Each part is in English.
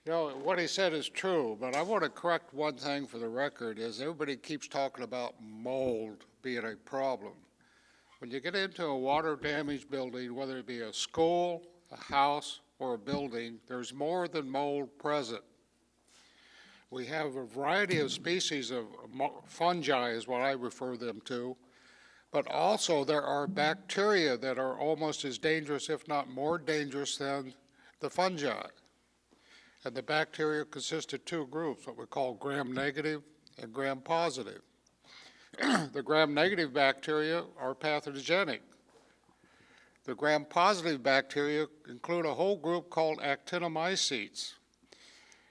You know, what he said is true, but I want to correct one thing for the record is everybody keeps talking about mold being a problem. When you get into a water damaged building, whether it be a school, a house, or a building, there's more than mold present. We have a variety of species of fungi is what I refer them to, but also there are bacteria that are almost as dangerous, if not more dangerous than the fungi. And the bacteria consist of two groups, what we call gram-negative and gram-positive. The gram-negative bacteria are pathogenic. The gram-positive bacteria include a whole group called actinomycetes.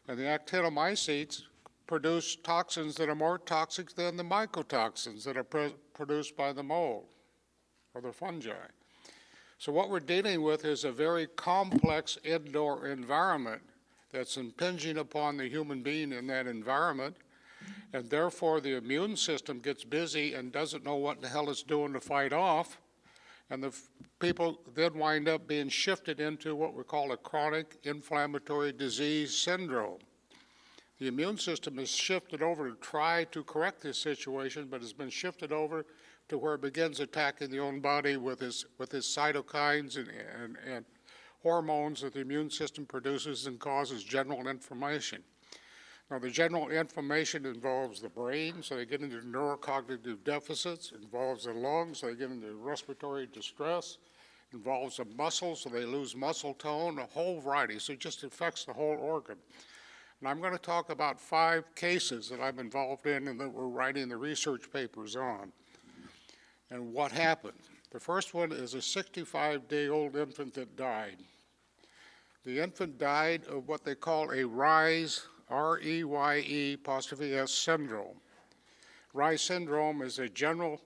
And the actinomycetes produce toxins that are more toxic than the mycotoxins that are produced by the mold or the fungi. So what we're dealing with is a very complex indoor environment that's impinging upon the human being in that environment, and therefore the immune system gets busy and doesn't know what the hell it's doing to fight off, and the people then wind up being shifted into what we call a chronic inflammatory disease syndrome. The immune system is shifted over to try to correct this situation, but has been shifted over to where it begins attacking the own body with its cytokines and hormones that the immune system produces and causes general inflammation. Now, the general inflammation involves the brain, so they get into neurocognitive deficits, involves the lungs, so they get into respiratory distress, involves the muscles, so they lose muscle tone, a whole variety, so it just affects the whole organ. And I'm going to talk about 5 cases that I'm involved in and that we're writing the research papers on. And what happened? The first one is a 65-day-old infant that died. The infant died of what they call a RYE, R-E-Y-E apostrophe S syndrome. RYE syndrome is a general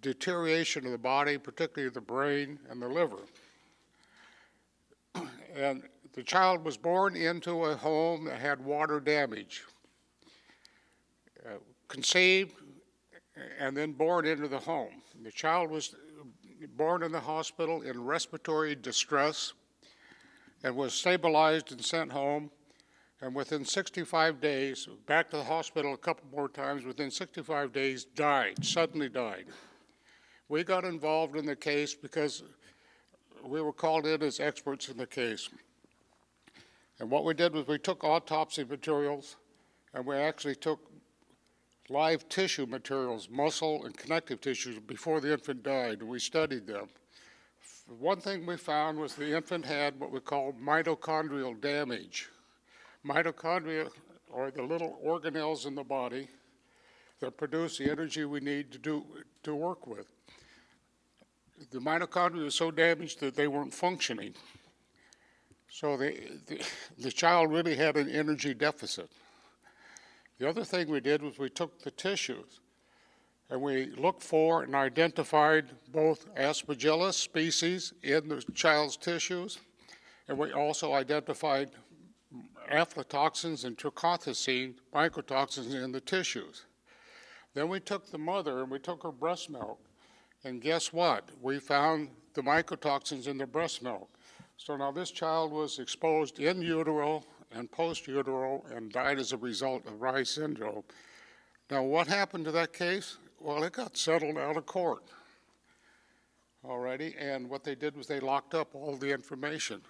deterioration of the body, particularly the brain and the liver. And the child was born into a home that had water damage, conceived and then born into the home. The child was born in the hospital in respiratory distress and was stabilized and sent home. And within 65 days, back to the hospital a couple more times, within 65 days, died, suddenly died. We got involved in the case because we were called in as experts in the case. And what we did was we took autopsy materials and we actually took live tissue materials, muscle and connective tissues, before the infant died, and we studied them. One thing we found was the infant had what we call mitochondrial damage. Mitochondria are the little organelles in the body that produce the energy we need to work with. The mitochondria were so damaged that they weren't functioning. So the child really had an energy deficit. The other thing we did was we took the tissues and we looked for and identified both Aspergillus species in the child's tissues, and we also identified aflatoxins and trichothiocene mycotoxins in the tissues. Then we took the mother and we took her breast milk, and guess what? We found the mycotoxins in the breast milk. So now this child was exposed in utero and post-utero and died as a result of RYE syndrome. Now what happened to that case? Well, it got settled out of court already, and what they did was they locked up all the information.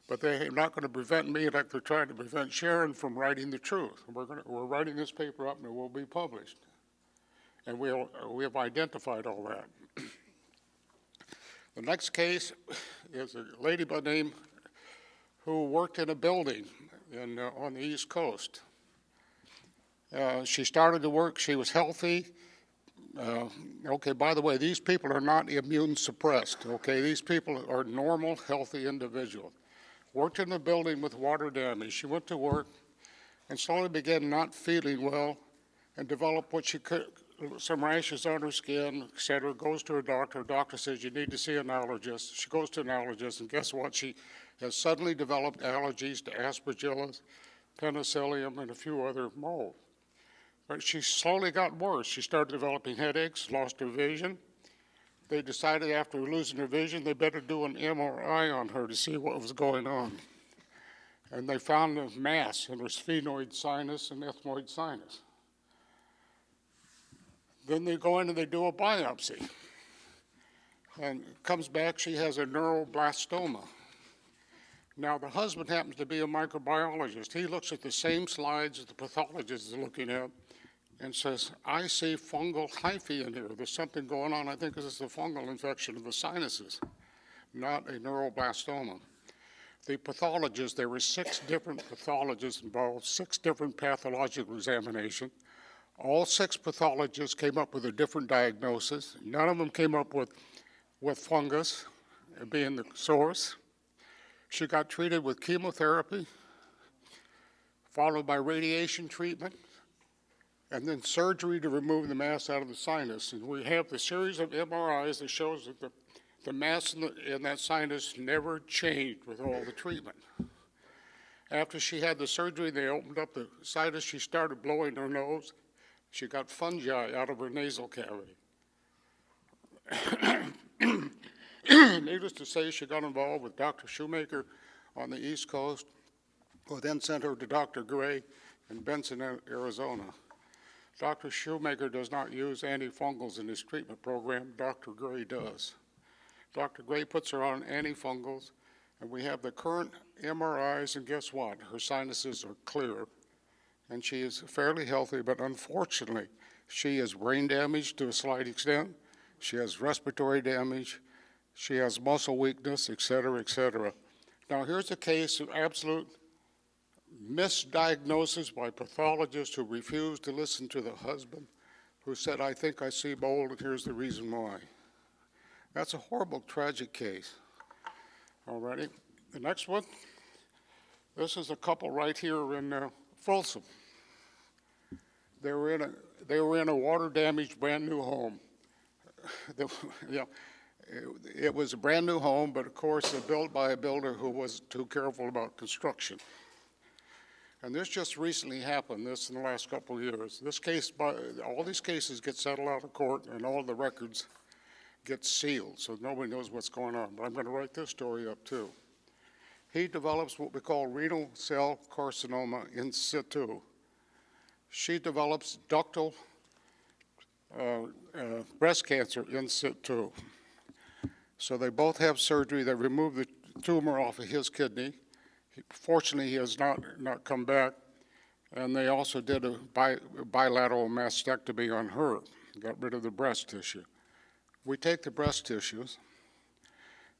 But they're not going to prevent me like they're trying to prevent Sharon from writing the truth. We're writing this paper up and it will be published. And we have identified all that. The next case is a lady by name who worked in a building on the East Coast. She started to work, she was healthy. Okay, by the way, these people are not immune suppressed, okay? These people are normal, healthy individuals. Worked in the building with water damage. She went to work and slowly began not feeling well and developed what she could, some rashes on her skin, et cetera. Goes to her doctor. Her doctor says, you need to see an allergist. She goes to an allergist, and guess what? She has suddenly developed allergies to Aspergillus, penicillium, and a few other molds. But she slowly got worse. She started developing headaches, lost her vision. They decided after losing her vision, they better do an MRI on her to see what was going on. and they found a mass in her sphenoid sinus and ethmoid sinus. Then they go in and they do a biopsy, and it comes back she has a neuroblastoma. Now, the husband happens to be a microbiologist. He looks at the same slides that the pathologist is looking at and says, I see fungal hyphae in here. There's something going on. I think this is a fungal infection of the sinuses, not a neuroblastoma. The pathologist, there were 6 different pathologists involved, 6 different pathological examinations. All 6 pathologists came up with a different diagnosis. None of them came up with fungus being the source. She got treated with chemotherapy, followed by radiation treatment, and then surgery to remove the mass out of the sinus. And we have the series of MRIs that shows that the mass in that sinus never changed with all the treatment. After she had the surgery, they opened up the sinus. She started blowing her nose. She got fungi out of her nasal cavity. Needless to say, she got involved with Dr. Shoemaker on the East Coast, who then sent her to Dr. Gray in Benson, Arizona. Dr. Shoemaker does not use antifungals in his treatment program. Dr. Gray does. Dr. Gray puts her on antifungals, and we have the current MRIs, and guess what? Her sinuses are clear, and she is fairly healthy, but unfortunately, she is brain damaged to a slight extent. She has respiratory damage. She has muscle weakness, et cetera, et cetera. Now, here's a case of absolute misdiagnosis by pathologists who refused to listen to the husband, who said, I think I see mold, and here's the reason why. That's a horrible, tragic case. All righty. The next one, this is a couple right here in Folsom. They were in a water-damaged, brand-new home. It was a brand-new home, but of course, built by a builder who was too careful about construction. And this just recently happened, this in the last couple of years. This case, all these cases get settled out of court, and all the records get sealed, so nobody knows what's going on. But I'm going to write this story up, too. He develops what we call renal cell carcinoma in situ. She develops ductal breast cancer in situ. So they both have surgery. They remove the tumor off of his kidney. Fortunately, he has not come back. And they also did a bilateral mastectomy on her, got rid of the breast tissue. We take the breast tissues,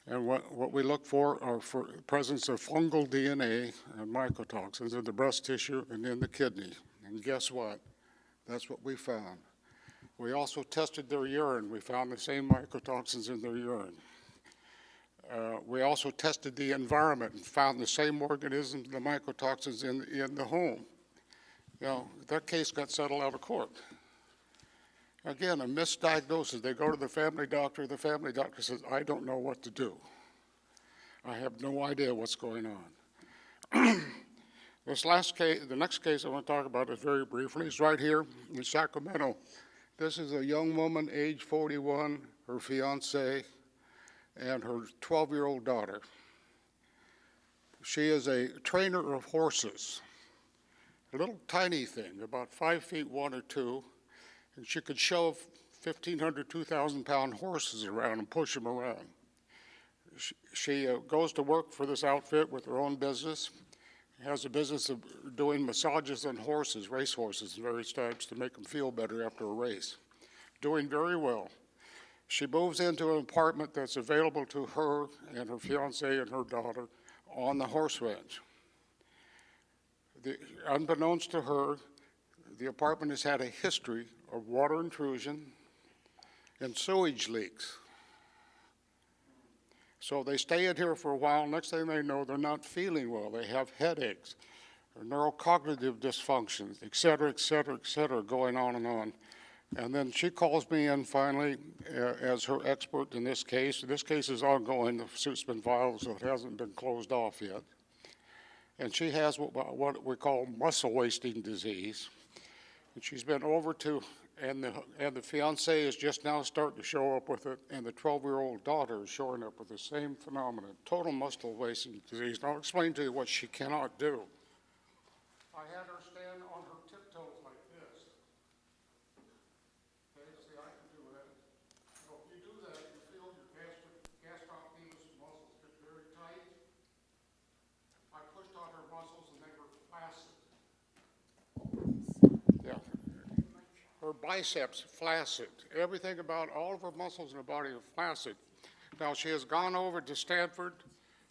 and what we look for are for presence of fungal DNA and mycotoxins in the breast tissue and in the kidney. And guess what? That's what we found. We also tested their urine. We found the same mycotoxins in their urine. We also tested the environment and found the same organisms, the mycotoxins in the home. You know, that case got settled out of court. Again, a misdiagnosis. They go to the family doctor says, I don't know what to do. I have no idea what's going on. This last case, the next case I want to talk about is very briefly. It's right here in Sacramento. This is a young woman, age 41, her fiance, and her 12-year-old daughter. She is a trainer of horses, a little tiny thing, about 5 feet 1 or 2, and she could shove 1,500, 2,000-pound horses around and push them around. She goes to work for this outfit with her own business, has a business of doing massages on horses, race horses of various types, to make them feel better after a race. Doing very well. She moves into an apartment that's available to her and her fiance and her daughter on the horse ranch. Unbeknownst to her, the apartment has had a history of water intrusion and sewage leaks. So they stay in here for a while. Next thing they know, they're not feeling well. They have headaches, or neurocognitive dysfunctions, et cetera, going on and on. And then she calls me in finally as her expert in this case. This case is ongoing. The suit's been filed, so it hasn't been closed off yet. And she has what we call muscle wasting disease. And she's been over to and the fiance is just now starting to show up with it, and the 12-year-old daughter is showing up with the same phenomenon, total muscle wasting disease. And I'll explain to you what she cannot do. I had her stand on her tiptoes like this. Okay, see, I can do that. So if you do that, you feel your gastrocnemius muscles get very tight. I pushed on her muscles and they were flaccid. Yeah. Her biceps flaccid. Everything about all of her muscles in her body are flaccid. Now, she has gone over to Stanford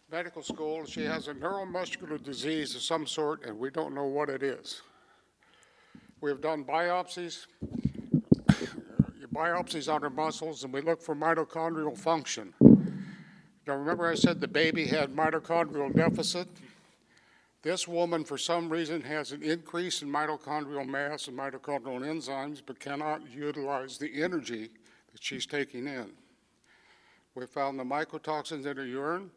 Medical School. She has a neuromuscular disease of some sort, and we don't know what it is. We have done biopsies on her muscles, and we look for mitochondrial function. Now, remember I said the baby had mitochondrial deficit? This woman, for some reason, has an increase in mitochondrial mass and mitochondrial enzymes, but cannot utilize the energy that she's taking in. We found the mycotoxins in her urine.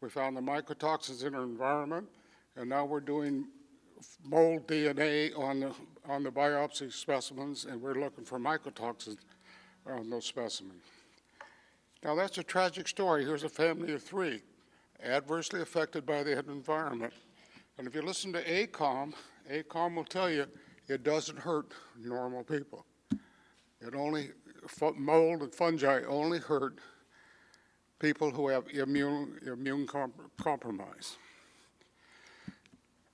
We found the mycotoxins in her environment, and now we're doing mold DNA on the biopsy specimens, and we're looking for mycotoxins on those specimens. Now, that's a tragic story. Here's a family of 3, adversely affected by the environment. And if you listen to ACOEM, ACOEM will tell you it doesn't hurt normal people. It only, mold and fungi only hurt people who have immune compromise.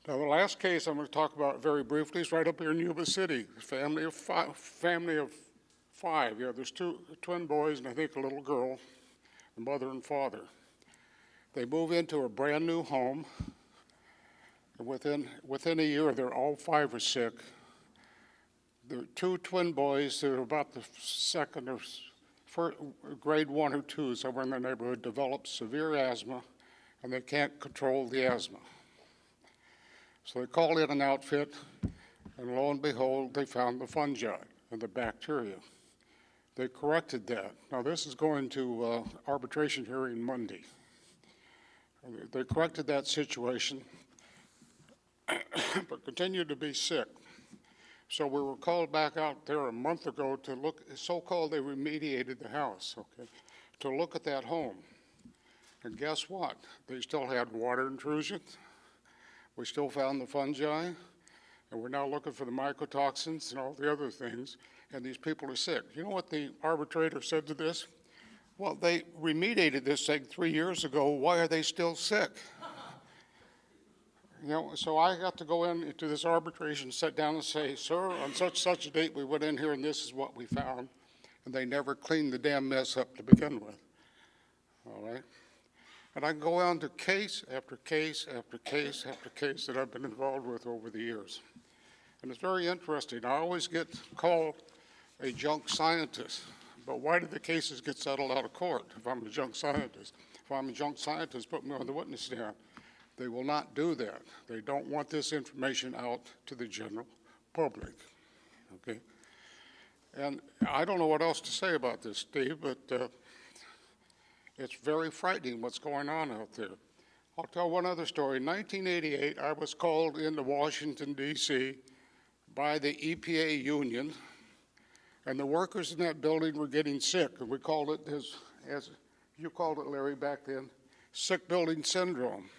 Now, the last case I'm going to talk about very briefly is right up here in Yuba City, a family of 5. Yeah, there's 2 twin boys and I think a little girl, a mother and father. They move into a brand new home, and within a year, they're all 5 are sick. The 2 twin boys, they're about the second or grade 1 or 2, somewhere in the neighborhood, develop severe asthma, and they can't control the asthma. So they called in an outfit, and lo and behold, they found the fungi and the bacteria. They corrected that. Now, this is going to arbitration hearing Monday. They corrected that situation, but continued to be sick. So we were called back out there a month ago to look, so-called they remediated the house, okay, to look at that home. And guess what? They still had water intrusion. We still found the fungi, and we're now looking for the mycotoxins and all the other things, and these people are sick. You know what the arbitrator said to this? Well, they remediated this thing 3 years ago. Why are they still sick? You know, so I got to go into this arbitration, sit down and say, sir, on such a date we went in here and this is what we found. And they never cleaned the damn mess up to begin with. All right? And I can go on to case after case after case after case that I've been involved with over the years. And it's very interesting. I always get called a junk scientist. But why do the cases get settled out of court if I'm a junk scientist? If I'm a junk scientist, put me on the witness stand. They will not do that. They don't want this information out to the general public, okay? And I don't know what else to say about this, Steve, but it's very frightening what's going on out there. I'll tell one other story. In 1988, I was called into Washington, D.C. by the EPA union, and the workers in that building were getting sick, and we called it, as you called it, Larry, back then, sick building syndrome.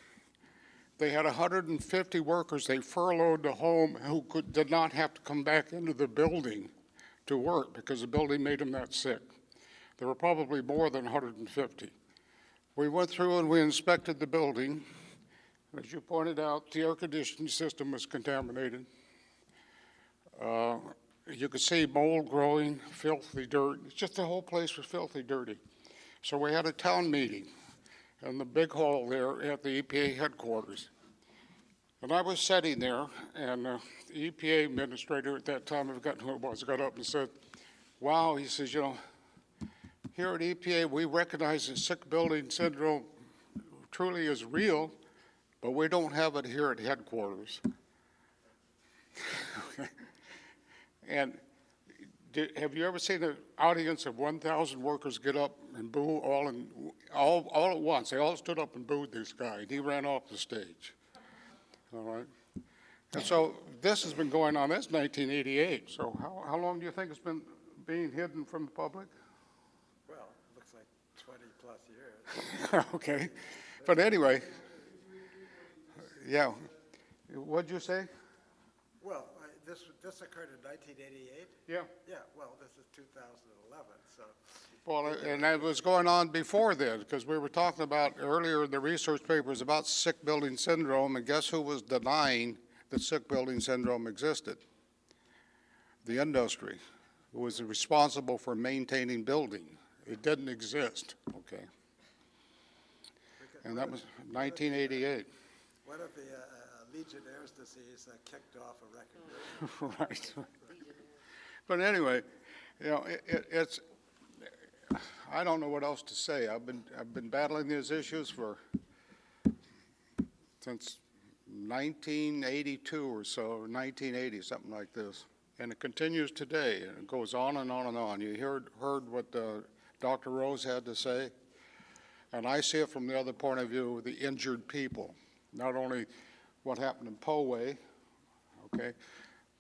They had 150 workers they furloughed to home who did not have to come back into the building to work because the building made them that sick. There were probably more than 150. We went through and we inspected the building. As you pointed out, the air conditioning system was contaminated. You could see mold growing, filthy dirt. It's just the whole place was filthy dirty. So we had a town meeting in the big hall there at the EPA headquarters. And I was sitting there, and the EPA administrator at that time, I've forgotten who it was, got up and said, wow, he says, you know, here at EPA, we recognize that sick building syndrome truly is real, but we don't have it here at headquarters. Okay. And have you ever seen an audience of 1,000 workers get up and boo all at once? They all stood up and booed this guy, and he ran off the stage. All right. And so this has been going on, that's 1988. So how long do you think it's been being hidden from the public? Well, it looks like 20-plus years. Okay. But anyway, yeah. What'd you say? Well, this occurred in 1988? Yeah. Yeah, well, this is 2011, so. Well, and that was going on before then, because we were talking about earlier in the research papers about sick building syndrome, and guess who was denying that sick building syndrome existed? The industry, who was responsible for maintaining building. It didn't exist, okay? And that was 1988. What if the Legionnaire's disease kicked off a record? Right. But anyway, you know, it's, I don't know what else to say. I've been battling these issues since 1982 or so, or 1980, something like this. And it continues today, and it goes on and on and on. You heard what Dr. Rose had to say, and I see it from the other point of view, the injured people. Not only what happened in Poway, okay,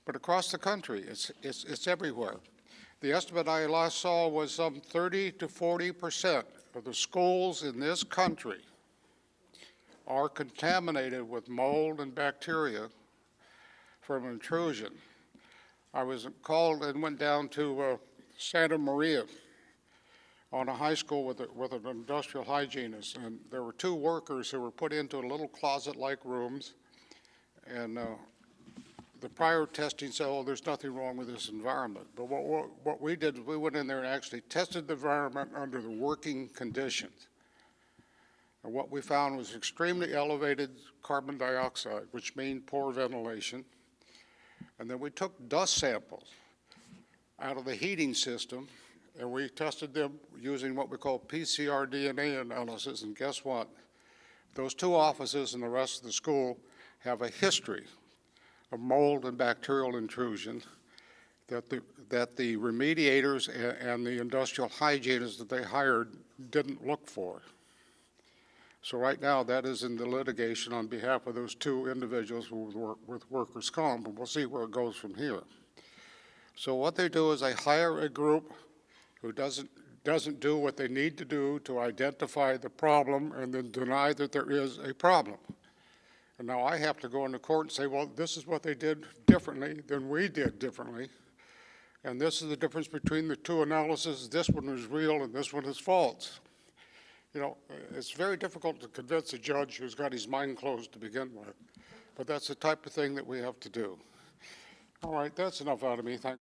but across the country. It's everywhere. The estimate I last saw was some 30 to 40% of the schools in this country are contaminated with mold and bacteria from intrusion. I was called and went down to Santa Maria on a high school with an industrial hygienist, and there were two workers who were put into little closet-like rooms, and the prior testing said, oh, there's nothing wrong with this environment. But what we did is we went in there and actually tested the environment under the working conditions. And what we found was extremely elevated carbon dioxide, which means poor ventilation. And then we took dust samples out of the heating system, and we tested them using what we call PCR DNA analysis. And guess what? Those two offices and the rest of the school have a history of mold and bacterial intrusion that the remediators and the industrial hygienists that they hired didn't look for. So right now, that is in the litigation on behalf of those two individuals who work with workers' comp, and we'll see where it goes from here. So what they do is they hire a group who doesn't do what they need to do to identify the problem and then deny that there is a problem. And now I have to go into court and say, well, this is what they did differently than we did differently. And this is the difference between the two analyses. This one is real and this one is false. You know, it's very difficult to convince a judge who's got his mind closed to begin with. But that's the type of thing that we have to do. All right, that's enough out of me. Thank you.